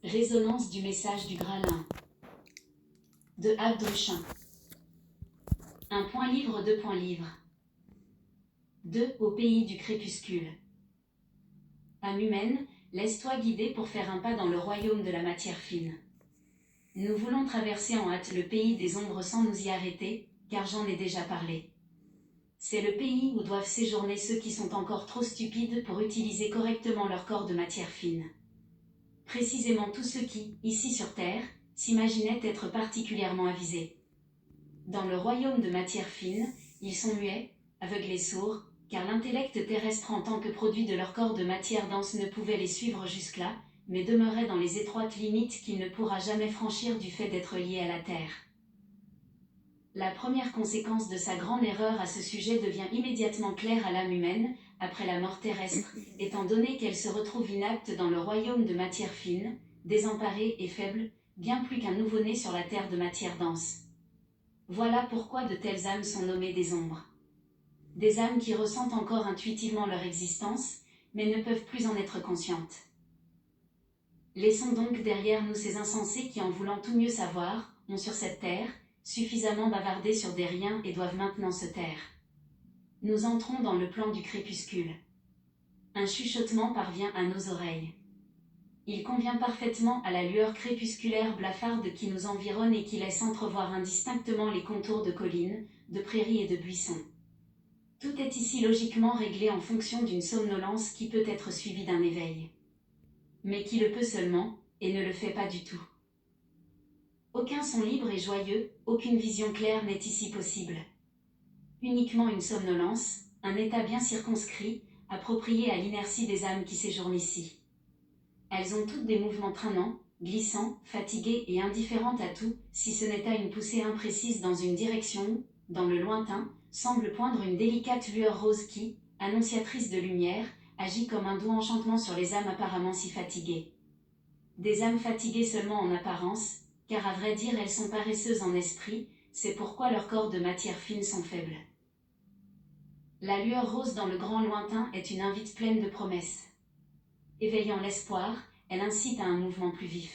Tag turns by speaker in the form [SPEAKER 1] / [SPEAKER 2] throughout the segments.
[SPEAKER 1] Résonance du message du Gralin. De Abdouchin. Un point livre, deux points livres. 2. Au pays du crépuscule. Âme humaine, laisse-toi guider pour faire un pas dans le royaume de la matière fine. Nous voulons traverser en hâte le pays des ombres sans nous y arrêter, car j'en ai déjà parlé. C'est le pays où doivent séjourner ceux qui sont encore trop stupides pour utiliser correctement leur corps de matière fine. Précisément tous ceux qui, ici sur Terre, s'imaginaient être particulièrement avisés. Dans le royaume de matière fine, ils sont muets, aveugles et sourds, car l'intellect terrestre en tant que produit de leur corps de matière dense ne pouvait les suivre jusque-là, mais demeurait dans les étroites limites qu'il ne pourra jamais franchir du fait d'être lié à la Terre. La première conséquence de sa grande erreur à ce sujet devient immédiatement claire à l'âme humaine, après la mort terrestre, étant donné qu'elle se retrouve inapte dans le royaume de matière fine, désemparée et faible, bien plus qu'un nouveau-né sur la terre de matière dense. Voilà pourquoi de telles âmes sont nommées des ombres. Des âmes qui ressentent encore intuitivement leur existence, mais ne peuvent plus en être conscientes. Laissons donc derrière nous ces insensés qui, en voulant tout mieux savoir, ont sur cette terre suffisamment bavardé sur des riens et doivent maintenant se taire. Nous entrons dans le plan du crépuscule. Un chuchotement parvient à nos oreilles. Il convient parfaitement à la lueur crépusculaire blafarde qui nous environne et qui laisse entrevoir indistinctement les contours de collines, de prairies et de buissons. Tout est ici logiquement réglé en fonction d'une somnolence qui peut être suivie d'un éveil. Mais qui le peut seulement, et ne le fait pas du tout. Aucun son libre et joyeux, aucune vision claire n'est ici possible. Uniquement une somnolence, un état bien circonscrit, approprié à l'inertie des âmes qui séjournent ici. Elles ont toutes des mouvements traînants, glissants, fatigués et indifférentes à tout, si ce n'est à une poussée imprécise dans une direction où, dans le lointain, semble poindre une délicate lueur rose qui, annonciatrice de lumière, agit comme un doux enchantement sur les âmes apparemment si fatiguées. Des âmes fatiguées seulement en apparence, car à vrai dire elles sont paresseuses en esprit, c'est pourquoi leurs corps de matière fine sont faibles. La lueur rose dans le grand lointain est une invite pleine de promesses. Éveillant l'espoir, elle incite à un mouvement plus vif.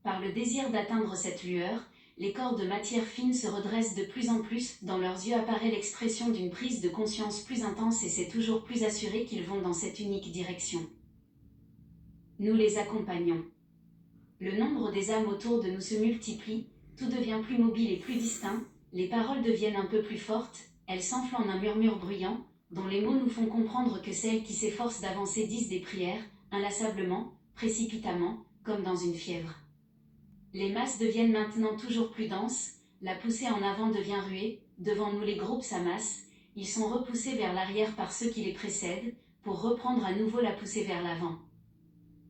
[SPEAKER 1] Par le désir d'atteindre cette lueur, les corps de matière fine se redressent de plus en plus, dans leurs yeux apparaît l'expression d'une prise de conscience plus intense et c'est toujours plus assuré qu'ils vont dans cette unique direction. Nous les accompagnons. Le nombre des âmes autour de nous se multiplie, tout devient plus mobile et plus distinct, les paroles deviennent un peu plus fortes, elles s'enflent en un murmure bruyant, dont les mots nous font comprendre que celles qui s'efforcent d'avancer disent des prières, inlassablement, précipitamment, comme dans une fièvre. Les masses deviennent maintenant toujours plus denses, la poussée en avant devient ruée, devant nous les groupes s'amassent, ils sont repoussés vers l'arrière par ceux qui les précèdent, pour reprendre à nouveau la poussée vers l'avant.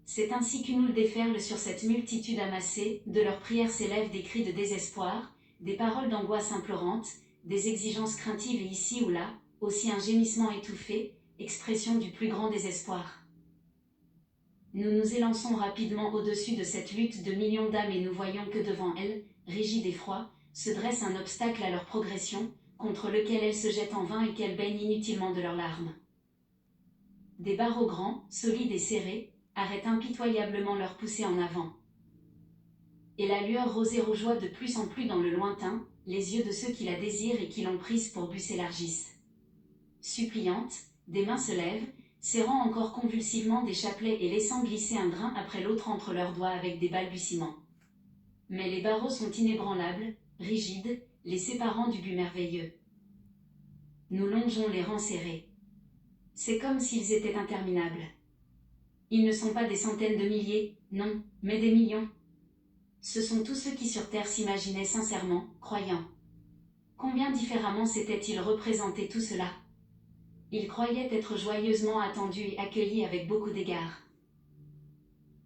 [SPEAKER 1] C'est ainsi qu'une houle déferle sur cette multitude amassée, de leurs prières s'élèvent des cris de désespoir, des paroles d'angoisse implorantes, des exigences craintives et ici ou là, aussi un gémissement étouffé, expression du plus grand désespoir. Nous nous élançons rapidement au-dessus de cette lutte de millions d'âmes et nous voyons que devant elles, rigides et froids, se dresse un obstacle à leur progression, contre lequel elles se jettent en vain et qu'elles baignent inutilement de leurs larmes. Des barreaux grands, solides et serrés, arrêtent impitoyablement leur poussée en avant. Et la lueur rosée rougeoie de plus en plus dans le lointain, les yeux de ceux qui la désirent et qui l'ont prise pour but s'élargissent. Suppliantes, des mains se lèvent, serrant encore convulsivement des chapelets et laissant glisser un grain après l'autre entre leurs doigts avec des balbutiements. Mais les barreaux sont inébranlables, rigides, les séparant du but merveilleux. Nous longeons les rangs serrés. C'est comme s'ils étaient interminables. Ils ne sont pas des centaines de milliers, non, mais des millions. Ce sont tous ceux qui sur Terre s'imaginaient sincèrement, croyants. Combien différemment s'étaient-ils représentés tout cela? Ils croyaient être joyeusement attendus et accueillis avec beaucoup d'égards.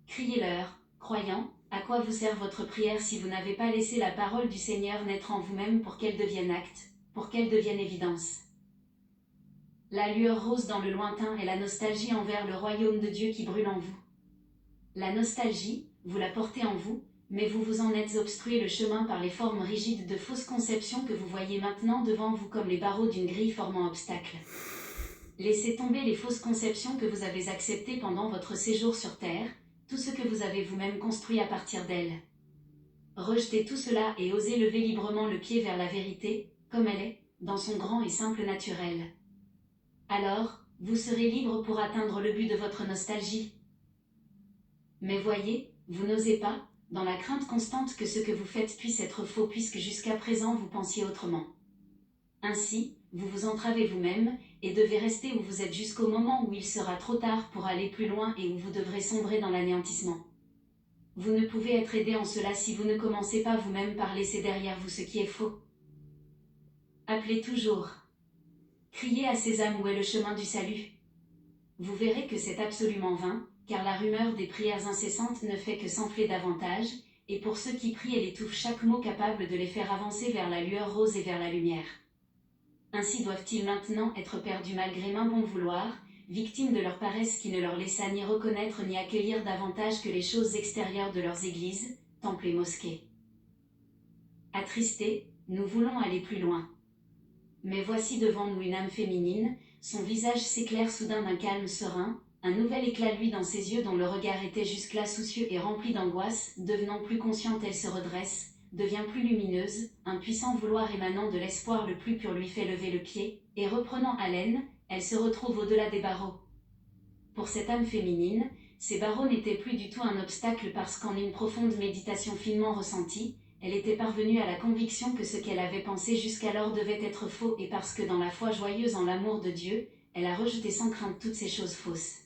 [SPEAKER 1] Criez-leur, croyants, à quoi vous sert votre prière si vous n'avez pas laissé la parole du Seigneur naître en vous-même pour qu'elle devienne acte, pour qu'elle devienne évidence? La lueur rose dans le lointain est la nostalgie envers le royaume de Dieu qui brûle en vous. La nostalgie, vous la portez en vous, mais vous vous en êtes obstrué le chemin par les formes rigides de fausses conceptions que vous voyez maintenant devant vous comme les barreaux d'une grille formant obstacle. Laissez tomber les fausses conceptions que vous avez acceptées pendant votre séjour sur Terre, tout ce que vous avez vous-même construit à partir d'elle. Rejetez tout cela et osez lever librement le pied vers la vérité, comme elle est, dans son grand et simple naturel. Alors, vous serez libre pour atteindre le but de votre nostalgie. Mais voyez, vous n'osez pas, dans la crainte constante que ce que vous faites puisse être faux puisque jusqu'à présent vous pensiez autrement. Ainsi, vous vous entravez vous-même, et devez rester où vous êtes jusqu'au moment où il sera trop tard pour aller plus loin et où vous devrez sombrer dans l'anéantissement. Vous ne pouvez être aidé en cela si vous ne commencez pas vous-même par laisser derrière vous ce qui est faux. Appelez toujours. Criez à ces âmes où est le chemin du salut. Vous verrez que c'est absolument vain, car la rumeur des prières incessantes ne fait que s'enfler davantage, et pour ceux qui prient elle étouffe chaque mot capable de les faire avancer vers la lueur rose et vers la lumière. Ainsi doivent-ils maintenant être perdus malgré main bon vouloir, victimes de leur paresse qui ne leur laissa ni reconnaître ni accueillir davantage que les choses extérieures de leurs églises, temples et mosquées. Attristés, nous voulons aller plus loin. Mais voici devant nous une âme féminine, son visage s'éclaire soudain d'un calme serein, un nouvel éclat luit dans ses yeux dont le regard était jusque-là soucieux et rempli d'angoisse, devenant plus consciente elle se redresse, devient plus lumineuse, un puissant vouloir émanant de l'espoir le plus pur lui fait lever le pied, et reprenant haleine, elle se retrouve au-delà des barreaux. Pour cette âme féminine, ces barreaux n'étaient plus du tout un obstacle parce qu'en une profonde méditation finement ressentie, elle était parvenue à la conviction que ce qu'elle avait pensé jusqu'alors devait être faux et parce que dans la foi joyeuse en l'amour de Dieu, elle a rejeté sans crainte toutes ces choses fausses.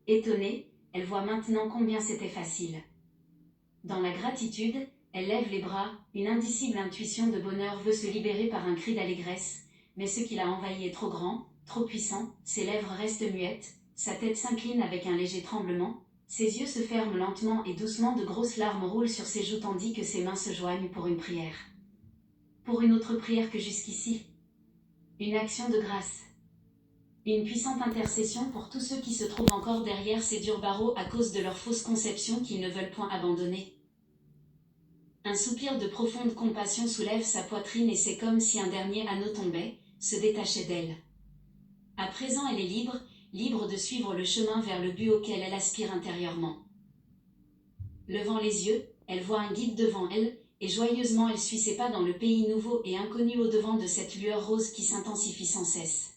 [SPEAKER 1] Étonnée, elle voit maintenant combien c'était facile. Dans la gratitude, elle lève les bras, une indicible intuition de bonheur veut se libérer par un cri d'allégresse, mais ce qui l'a envahi est trop grand, trop puissant, ses lèvres restent muettes, sa tête s'incline avec un léger tremblement, ses yeux se ferment lentement et doucement de grosses larmes roulent sur ses joues tandis que ses mains se joignent pour une prière. Pour une autre prière que jusqu'ici. Une action de grâce. Une puissante intercession pour tous ceux qui se trouvent encore derrière ces durs barreaux à cause de leurs fausses conceptions qu'ils ne veulent point abandonner. Un soupir de profonde compassion soulève sa poitrine et c'est comme si un dernier anneau tombait, se détachait d'elle. À présent elle est libre, libre de suivre le chemin vers le but auquel elle aspire intérieurement. Levant les yeux, elle voit un guide devant elle, et joyeusement elle suit ses pas dans le pays nouveau et inconnu au-devant de cette lueur rose qui s'intensifie sans cesse.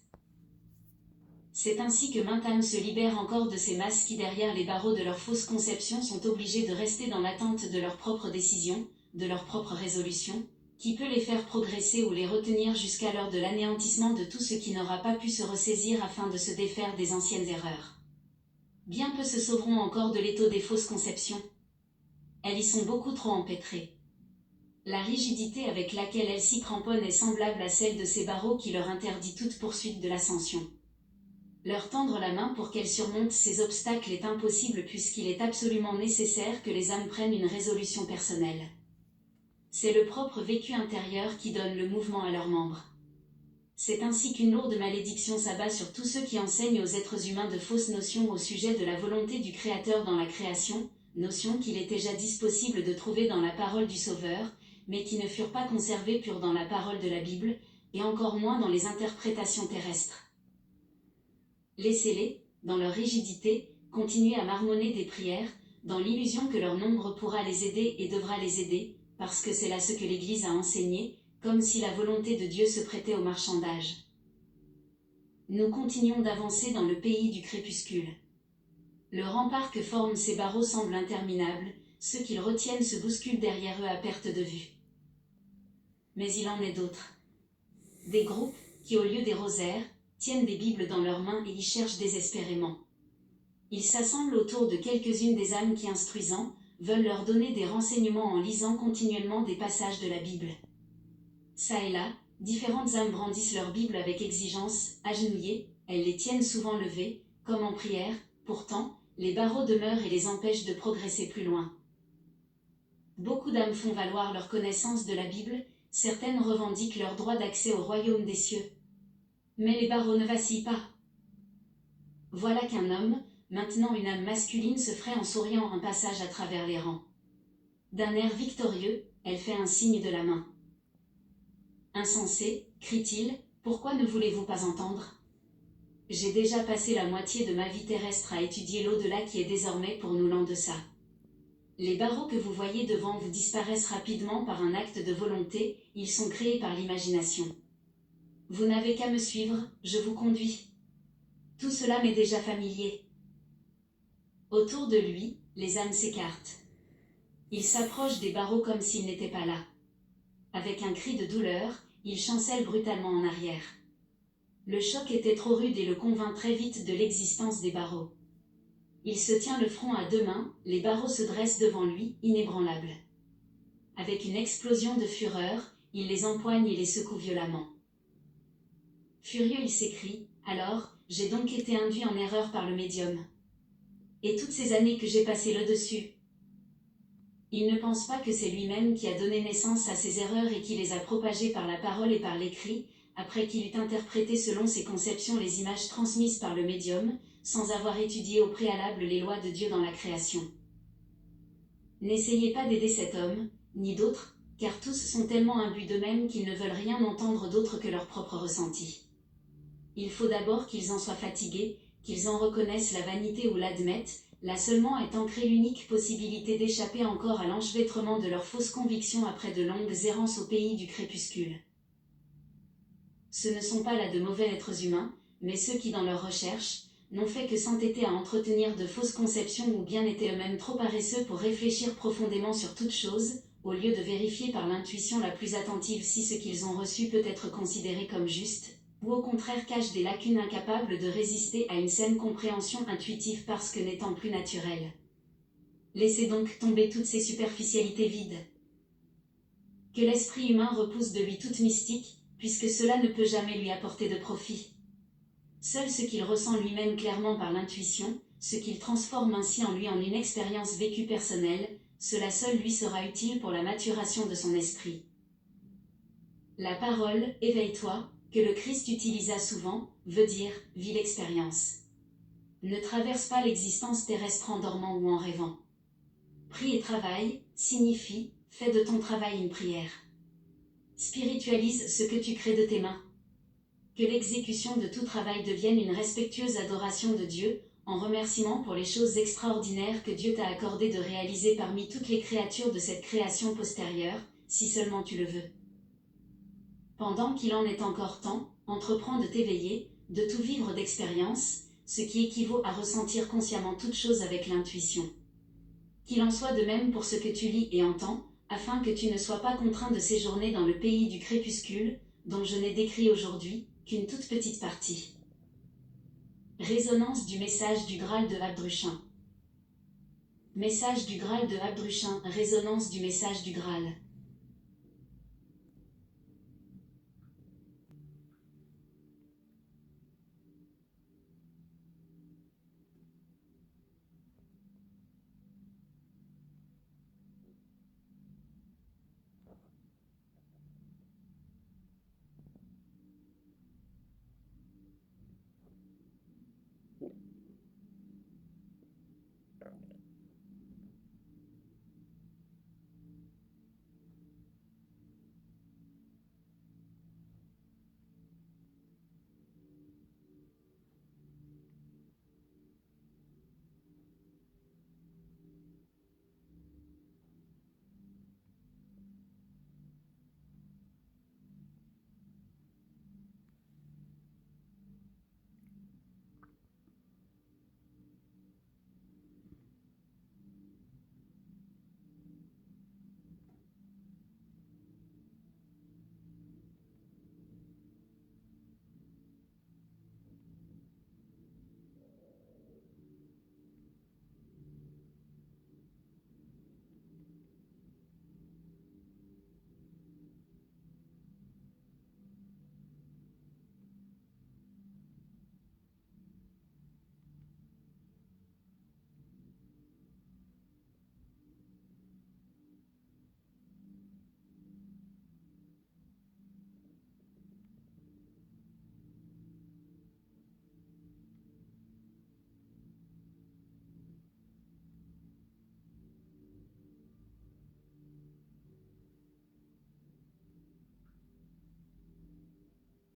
[SPEAKER 1] C'est ainsi que maintes âmes se libèrent encore de ces masses qui derrière les barreaux de leurs fausses conceptions sont obligées de rester dans l'attente de leurs propres décisions, de leurs propres résolutions, qui peut les faire progresser ou les retenir jusqu'à l'heure de l'anéantissement de tout ce qui n'aura pas pu se ressaisir afin de se défaire des anciennes erreurs. Bien peu se sauveront encore de l'étau des fausses conceptions. Elles y sont beaucoup trop empêtrées. La rigidité avec laquelle elles s'y cramponnent est semblable à celle de ces barreaux qui leur interdit toute poursuite de l'ascension. Leur tendre la main pour qu'elles surmontent ces obstacles est impossible puisqu'il est absolument nécessaire que les âmes prennent une résolution personnelle. C'est le propre vécu intérieur qui donne le mouvement à leurs membres. C'est ainsi qu'une lourde malédiction s'abat sur tous ceux qui enseignent aux êtres humains de fausses notions au sujet de la volonté du Créateur dans la création, notions qu'il était jadis possible de trouver dans la parole du Sauveur, mais qui ne furent pas conservées pures dans la parole de la Bible, et encore moins dans les interprétations terrestres. Laissez-les, dans leur rigidité, continuer à marmonner des prières, dans l'illusion que leur nombre pourra les aider et devra les aider, parce que c'est là ce que l'Église a enseigné, comme si la volonté de Dieu se prêtait au marchandage. Nous continuons d'avancer dans le pays du crépuscule. Le rempart que forment ces barreaux semble interminable, ceux qu'ils retiennent se bousculent derrière eux à perte de vue. Mais il en est d'autres. Des groupes, qui au lieu des rosaires, tiennent des Bibles dans leurs mains et y cherchent désespérément. Ils s'assemblent autour de quelques-unes des âmes qui, instruisant, veulent leur donner des renseignements en lisant continuellement des passages de la Bible. Ça et là, différentes âmes brandissent leur Bible avec exigence, agenouillées, elles les tiennent souvent levées, comme en prière, pourtant, les barreaux demeurent et les empêchent de progresser plus loin. Beaucoup d'âmes font valoir leur connaissance de la Bible, certaines revendiquent leur droit d'accès au royaume des cieux. Mais les barreaux ne vacillent pas. Voilà qu'un homme, maintenant une âme masculine se ferait en souriant un passage à travers les rangs. D'un air victorieux, elle fait un signe de la main. Insensé, crie-t-il, pourquoi ne voulez-vous pas entendre ? J'ai déjà passé la moitié de ma vie terrestre à étudier l'au-delà qui est désormais pour nous l'en-deçà. Les barreaux que vous voyez devant vous disparaissent rapidement par un acte de volonté, ils sont créés par l'imagination. Vous n'avez qu'à me suivre, je vous conduis. Tout cela m'est déjà familier. Autour de lui, les âmes s'écartent. Il s'approche des barreaux comme s'ils n'étaient pas là. Avec un cri de douleur, il chancelle brutalement en arrière. Le choc était trop rude et le convainc très vite de l'existence des barreaux. Il se tient le front à deux mains, les barreaux se dressent devant lui, inébranlables. Avec une explosion de fureur, il les empoigne et les secoue violemment. Furieux, il s'écrie, « Alors, j'ai donc été induit en erreur par le médium. Et toutes ces années que j'ai passées là-dessus. » Il ne pense pas que c'est lui-même qui a donné naissance à ces erreurs et qui les a propagées par la parole et par l'écrit, après qu'il eut interprété selon ses conceptions les images transmises par le médium, sans avoir étudié au préalable les lois de Dieu dans la création. N'essayez pas d'aider cet homme, ni d'autres, car tous sont tellement imbus d'eux-mêmes qu'ils ne veulent rien entendre d'autre que leur propre ressenti. Il faut d'abord qu'ils en soient fatigués, qu'ils en reconnaissent la vanité ou l'admettent, là seulement est ancrée l'unique possibilité d'échapper encore à l'enchevêtrement de leurs fausses convictions après de longues errances au pays du crépuscule. Ce ne sont pas là de mauvais êtres humains, mais ceux qui, dans leur recherche, n'ont fait que s'entêter à entretenir de fausses conceptions ou bien étaient eux-mêmes trop paresseux pour réfléchir profondément sur toute chose, au lieu de vérifier par l'intuition la plus attentive si ce qu'ils ont reçu peut être considéré comme juste, ou au contraire cache des lacunes incapables de résister à une saine compréhension intuitive parce que n'étant plus naturelle. Laissez donc tomber toutes ces superficialités vides. Que l'esprit humain repousse de lui toute mystique, puisque cela ne peut jamais lui apporter de profit. Seul ce qu'il ressent lui-même clairement par l'intuition, ce qu'il transforme ainsi en lui en une expérience vécue personnelle, cela seul lui sera utile pour la maturation de son esprit. La parole « éveille-toi », que le Christ utilisa souvent, veut dire « vis l'expérience ». Ne traverse pas l'existence terrestre en dormant ou en rêvant. Prie et travaille signifie « fais de ton travail une prière ». Spiritualise ce que tu crées de tes mains. Que l'exécution de tout travail devienne une respectueuse adoration de Dieu, en remerciement pour les choses extraordinaires que Dieu t'a accordé de réaliser parmi toutes les créatures de cette création postérieure, si seulement tu le veux. Pendant qu'il en est encore temps, entreprends de t'éveiller, de tout vivre d'expérience, ce qui équivaut à ressentir consciemment toute chose avec l'intuition. Qu'il en soit de même pour ce que tu lis et entends, afin que tu ne sois pas contraint de séjourner dans le pays du crépuscule, dont je n'ai décrit aujourd'hui qu'une toute petite partie. Résonance du message du Graal de Abdruchin. Message du Graal de Abdruchin, résonance du message du Graal.